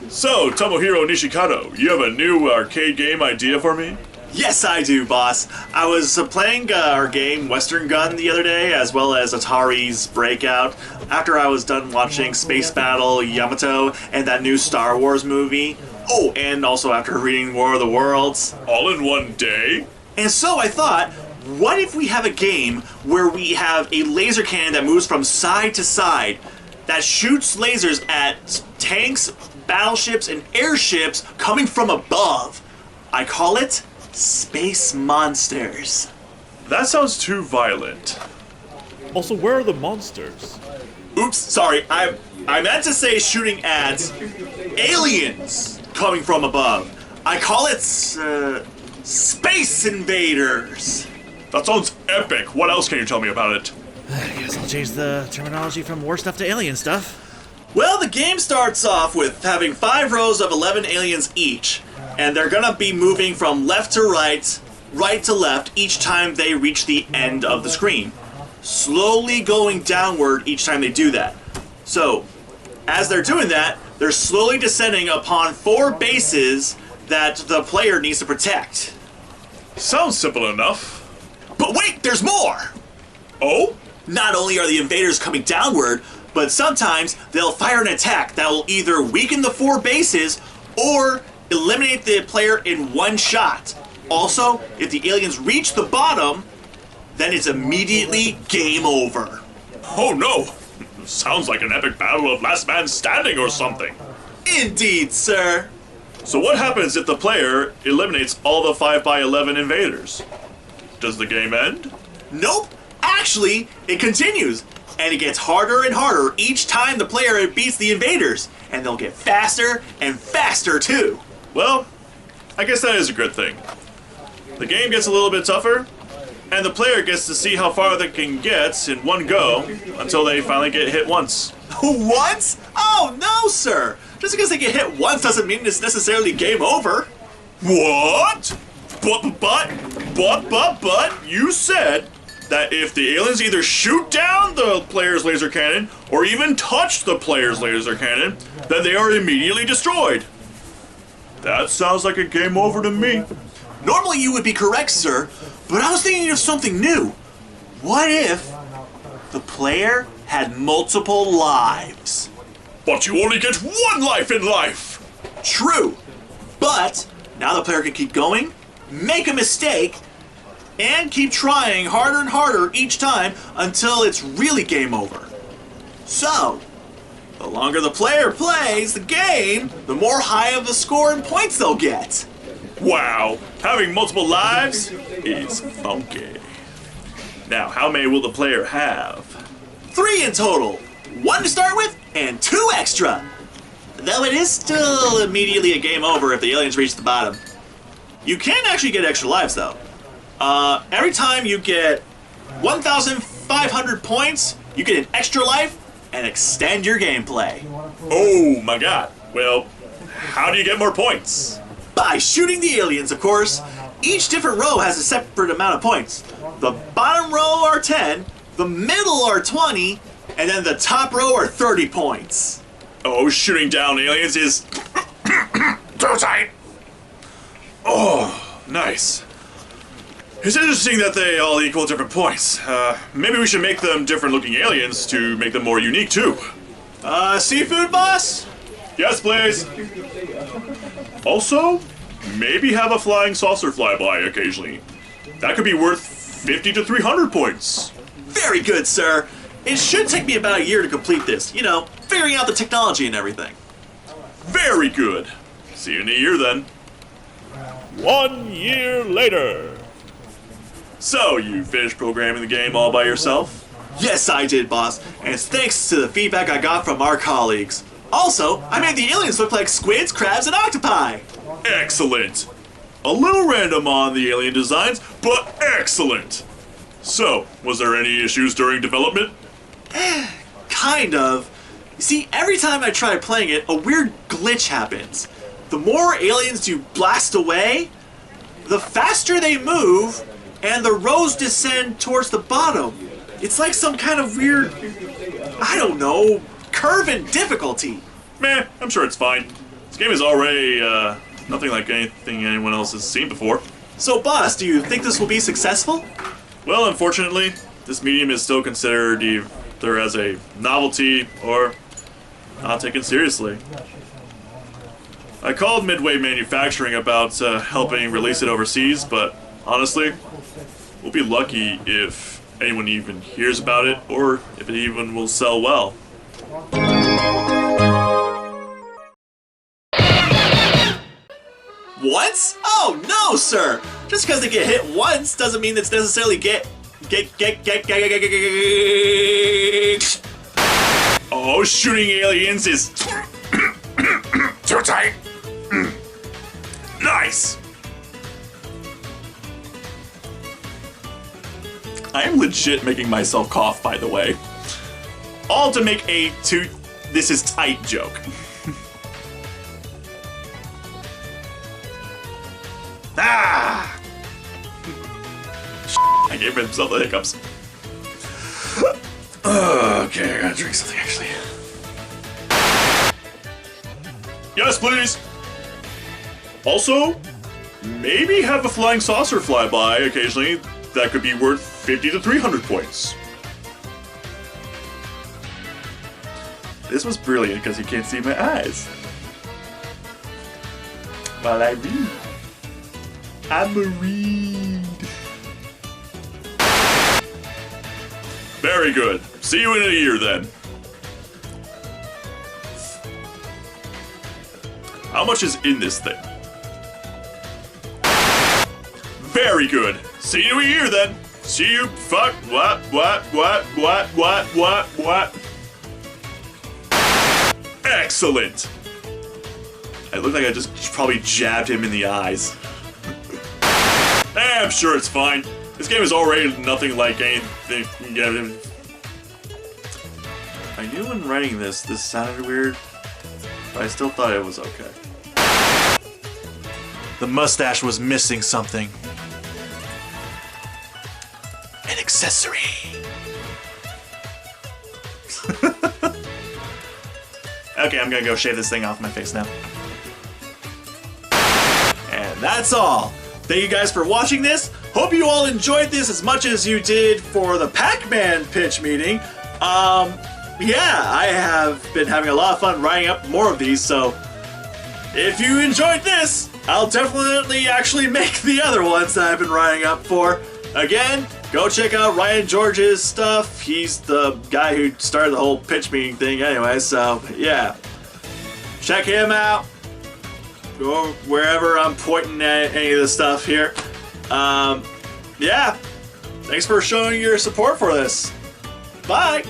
So, Tomohiro Nishikado, you have a new arcade game idea for me? Yes, I do, boss. I was playing our game Western Gun the other day, as well as Atari's Breakout, after I was done watching Space Battle Yamato and that new Star Wars movie. Oh, and also after reading War of the Worlds. All in one day? And so I thought, what if we have a game where we have a laser cannon that moves from side to side, that shoots lasers at tanks, battleships, and airships coming from above? I call it Space Monsters. That sounds too violent. Also, where are the monsters? Oops, sorry, I meant to say shooting at aliens coming from above. I call it, Space Invaders. That sounds epic. What else can you tell me about it? I guess I'll change the terminology from war stuff to alien stuff. Well, the game starts off with having 5 rows of 11 aliens each, and they're gonna be moving from left to right, right to left each time they reach the end of the screen. Slowly going downward each time they do that. So, as they're doing that, they're slowly descending upon 4 bases that the player needs to protect. Sounds simple enough. But wait, there's more! Oh? Not only are the invaders coming downward, but sometimes they'll fire an attack that will either weaken the 4 bases or eliminate the player in one shot. Also, if the aliens reach the bottom, then it's immediately game over. Oh no! Sounds like an epic battle of last man standing or something. Indeed, sir. So what happens if the player eliminates all the 5x11 invaders? Does the game end? Nope. Actually, it continues. And it gets harder and harder each time the player beats the invaders. And they'll get faster and faster too. Well, I guess that is a good thing. The game gets a little bit tougher, and the player gets to see how far they can get in one go until they finally get hit once. Once? Oh, no, sir. Just because they get hit once doesn't mean it's necessarily game over. What? But, you said that if the aliens either shoot down the player's laser cannon or even touch the player's laser cannon, then they are immediately destroyed. That sounds like a game over to me. Normally you would be correct, sir, but I was thinking of something new. What if the player had multiple lives? But you only get 1 life in life! True, but now the player can keep going, make a mistake, and keep trying harder and harder each time until it's really game over. So, the longer the player plays the game, the more high of a score and points they'll get. Wow, having multiple lives is funky. Now, how many will the player have? 3 in total. 1 to start with, and 2 extra. Though it is still immediately a game over if the aliens reach the bottom. You can actually get extra lives, though. Every time you get 1,500 points, you get an extra life and extend your gameplay. Oh my god. Well, how do you get more points? By shooting the aliens, of course. Each different row has a separate amount of points. The bottom row are 10, the middle are 20, and then the top row are 30 points. Oh, shooting down aliens is too tight. Oh, nice. It's interesting that they all equal different points. Maybe we should make them different looking aliens to make them more unique too. Seafood boss? Yes, please. Also, maybe have a flying saucer fly by occasionally. That could be worth 50 to 300 points. Very good, sir. It should take me about a year to complete this. You know, figuring out the technology and everything. Very good. See you in a year then. 1 year later. So, you finished programming the game all by yourself? Yes, I did, boss. And it's thanks to the feedback I got from our colleagues. Also, I made the aliens look like squids, crabs, and octopi. Excellent. A little random on the alien designs, but excellent. So, was there any issues during development? Kind of. You see, every time I try playing it, a weird glitch happens. The more aliens you blast away, the faster they move, and the rows descend towards the bottom. It's like some kind of weird, I don't know, curve in difficulty. Meh, I'm sure it's fine. This game is already nothing like anything anyone else has seen before. So, boss, do you think this will be successful? Well, unfortunately, this medium is still considered either as a novelty or not taken seriously. I called Midway Manufacturing about helping release it overseas, but honestly, we'll be lucky if anyone even hears about it or if it even will sell well. What? Oh no, sir! Just because they get hit once doesn't mean it's necessarily Oh, shooting aliens is too tight. Nice. I am legit making myself cough, by the way. All to make a this is tight joke. Ah! I gave myself the hiccups. Okay, I gotta drink something actually. Yes, please! Also, maybe have a flying saucer fly by occasionally. That could be worth 50 to 300 points. This was brilliant because you can't see my eyes. While I read. I'm a read. Very good. See you in a year then. How much is in this thing? Very good. See you in a year then. See you. Fuck. What? Excellent. I look like I just probably jabbed him in the eyes. I'm sure it's fine. This game is already nothing like anything. I knew when writing this sounded weird, but I still thought it was okay. The mustache was missing something. An accessory. Okay, I'm gonna go shave this thing off my face now. And that's all. Thank you guys for watching this. Hope you all enjoyed this as much as you did for the Pac-Man pitch meeting. Yeah, I have been having a lot of fun writing up more of these, so if you enjoyed this, I'll definitely actually make the other ones that I've been writing up for. Again, go check out Ryan George's stuff. He's the guy who started the whole pitch meeting thing anyway, so yeah. Check him out. Go wherever I'm pointing at any of the stuff here. Yeah. Thanks for showing your support for this. Bye.